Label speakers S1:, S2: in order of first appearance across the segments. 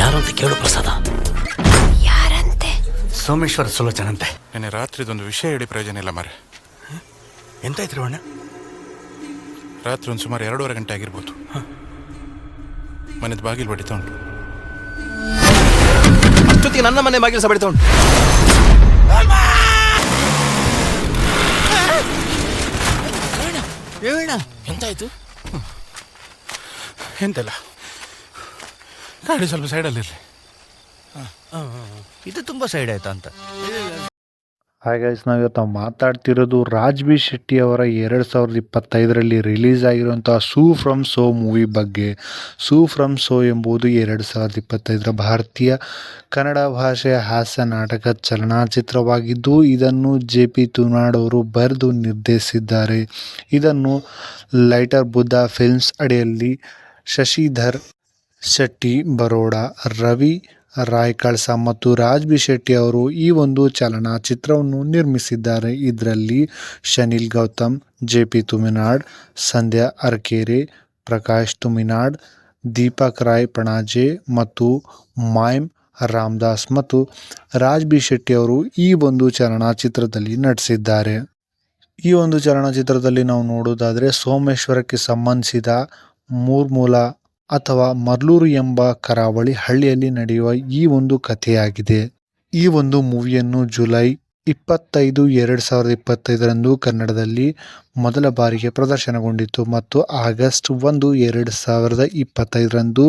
S1: ಯಾರು ಅಂತ ಕೇಳು ಪ್ರಸಾದ.
S2: ಯಾರಂತೆ?
S3: ಸೋಮೇಶ್ವರ ಸುಲೋಚನಂತೆ.
S4: ನೆನ್ನೆ ರಾತ್ರಿದೊಂದು ವಿಷಯ ಹೇಳಿ ಪ್ರಯೋಜನ ಇಲ್ಲ ಮಾರೆ.
S3: ಎಂತಾಯ್ತು ಅಣ್ಣ?
S4: ರಾತ್ರಿ ಒಂದು ಸುಮಾರು 2:30 ಗಂಟೆ ಆಗಿರ್ಬೋದು. ಮನೆದು ಬಾಗಿಲು ಬಡಿತಾ ಉಂಟು.
S1: ಅಷ್ಟೊತ್ತಿಗೆ ನನ್ನ ಮನೆ ಬಾಗಿಲು ಸಹ ಬಡಿತಾ ಉಂಟು. ಎಂತಾಯ್ತು?
S4: ಎಂತೆಲ್ಲ ಗಾಡಿ ಸ್ವಲ್ಪ ಸೈಡಲ್ಲಿರಲಿ.
S3: ಇದು ತುಂಬಾ ಸೈಡ್ ಆಯ್ತಾ ಅಂತ.
S5: ಹಾಗೆ ನಾವಿವತ್ತು ಮಾತಾಡ್ತಿರೋದು ರಾಜ್ ಬಿ ಶೆಟ್ಟಿ ಅವರ 2025ರಲ್ಲಿ ರಿಲೀಸ್ ಆಗಿರುವಂತಹ ಸೂ ಫ್ರಮ್ ಸೋ ಮೂವಿ ಬಗ್ಗೆ. ಸೂ ಫ್ರಮ್ ಸೋ ಎಂಬುದು 2025ರ ಭಾರತೀಯ ಕನ್ನಡ ಭಾಷೆಯ ಹಾಸ್ಯ ನಾಟಕ ಚಲನಚಿತ್ರವಾಗಿದ್ದು, ಇದನ್ನು JP ತುನಾಡ್ ಅವರು ಬರೆದು ನಿರ್ದೇಶಿಸಿದ್ದಾರೆ. ಇದನ್ನು ಲೈಟರ್ ಬುದ್ಧ ಫಿಲ್ಮ್ಸ್ ಅಡಿಯಲ್ಲಿ ಶಶಿಧರ್ ಶೆಟ್ಟಿ ಬರೋಡ, ರವಿ ರಾಯ್ ಕಳಸ ಮತ್ತು ರಾಜ್ ಬಿ ಶೆಟ್ಟಿ ಅವರು ಈ ಒಂದು ಚಲನಚಿತ್ರವನ್ನು ನಿರ್ಮಿಸಿದ್ದಾರೆ. ಇದರಲ್ಲಿ ಶನಿಲ್ ಗೌತಮ್, JP ತುಮಿನಾಡ್, ಸಂಧ್ಯಾ ಅರ್ಕೇರೆ, ಪ್ರಕಾಶ್ ತುಮಿನಾಡ್, ದೀಪಕ್ ರಾಯ್ ಪಣಾಜೆ ಮತ್ತು ಮಾಯ್ಮ್ ರಾಮದಾಸ್ ಮತ್ತು ರಾಜ್ ಬಿ ಶೆಟ್ಟಿ ಅವರು ಈ ಒಂದು ಚಲನಚಿತ್ರದಲ್ಲಿ ನಟಿಸಿದ್ದಾರೆ. ಈ ಒಂದು ಚಲನಚಿತ್ರದಲ್ಲಿ ನಾವು ನೋಡೋದಾದರೆ ಸೋಮೇಶ್ವರಕ್ಕೆ ಸಂಬಂಧಿಸಿದ ಮೂರ್ಮೂಲ ಅಥವಾ ಮರ್ಲೂರು ಎಂಬ ಕರಾವಳಿ ಹಳ್ಳಿಯಲ್ಲಿ ನಡೆಯುವ ಈ ಒಂದು ಕಥೆಯಾಗಿದೆ. ಈ ಒಂದು ಮೂವಿಯನ್ನು ಜುಲೈ 25, 2025ರಂದು ಕನ್ನಡದಲ್ಲಿ ಮೊದಲ ಬಾರಿಗೆ ಪ್ರದರ್ಶನಗೊಂಡಿತು ಮತ್ತು ಆಗಸ್ಟ್ 1, 2025ರಂದು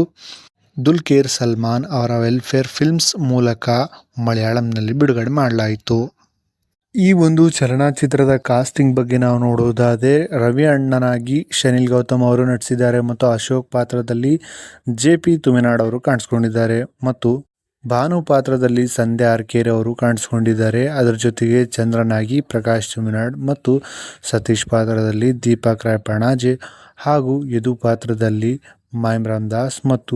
S5: ದುಲ್ಕೇರ್ ಸಲ್ಮಾನ್ ಅವರ ವೆಲ್ಫೇರ್ ಫಿಲ್ಮ್ಸ್ ಮೂಲಕ ಮಲಯಾಳಂನಲ್ಲಿ ಬಿಡುಗಡೆ ಮಾಡಲಾಯಿತು. ಈ ಒಂದು ಚಲನಚಿತ್ರದ ಕಾಸ್ಟಿಂಗ್ ಬಗ್ಗೆ ನಾವು ನೋಡುವುದಾದರೆ ರವಿ ಅಣ್ಣನಾಗಿ ಶನಿಲ್ ಗೌತಮ್ ಅವರು ನಟಿಸಿದ್ದಾರೆ ಮತ್ತು ಅಶೋಕ್ ಪಾತ್ರದಲ್ಲಿ JP ತುಮಿನಾಡ್ ಅವರು ಕಾಣಿಸ್ಕೊಂಡಿದ್ದಾರೆ ಮತ್ತು ಭಾನು ಪಾತ್ರದಲ್ಲಿ ಸಂಧ್ಯಾ ಅರ್ಕೇರೆ ಅವರು ಕಾಣಿಸ್ಕೊಂಡಿದ್ದಾರೆ. ಅದರ ಜೊತೆಗೆ ಚಂದ್ರನಾಗಿ ಪ್ರಕಾಶ್ ತುಮಿನಾಡ್ ಮತ್ತು ಸತೀಶ್ ಪಾತ್ರದಲ್ಲಿ ದೀಪಕ್ ರಾಯ್ ಪಣಾಜೆ ಹಾಗೂ ಯದು ಪಾತ್ರದಲ್ಲಿ ಮಾಯ್ಮ್ ರಾಮದಾಸ್ ಮತ್ತು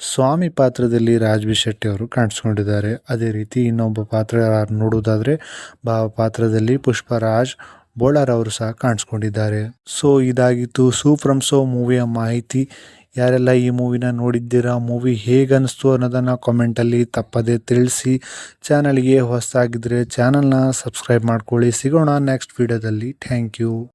S5: ಸ್ವಾಮಿ ಪಾತ್ರದಲ್ಲಿ ರಾಜ್ ಬಿ ಶೆಟ್ಟಿ ಅವರು ಕಾಣಿಸ್ಕೊಂಡಿದ್ದಾರೆ. ಅದೇ ರೀತಿ ಇನ್ನೊಬ್ಬ ಪಾತ್ರ ನೋಡುವುದಾದರೆ ಭಾವ ಪಾತ್ರದಲ್ಲಿ ಪುಷ್ಪರಾಜ್ ಬೋಳಾರ್ ಅವರು ಸಹ ಕಾಣಿಸ್ಕೊಂಡಿದ್ದಾರೆ. ಸೊ ಇದಾಗಿತ್ತು ಸೂ ಫ್ರಮ್ ಸೋ ಮೂವಿಯ ಮಾಹಿತಿ. ಯಾರೆಲ್ಲ ಈ ಮೂವಿನ ನೋಡಿದ್ದೀರಾ, ಮೂವಿ ಹೇಗನ್ನಿಸ್ತು ಅನ್ನೋದನ್ನು ಕಾಮೆಂಟಲ್ಲಿ ತಪ್ಪದೇ ತಿಳಿಸಿ. ಚಾನಲ್ಗೆ ಹೊಸದಾಗಿದ್ದರೆ ಚಾನಲ್ನ ಸಬ್ಸ್ಕ್ರೈಬ್ ಮಾಡ್ಕೊಳ್ಳಿ. ಸಿಗೋಣ ನೆಕ್ಸ್ಟ್ ವಿಡಿಯೋದಲ್ಲಿ. Thank you.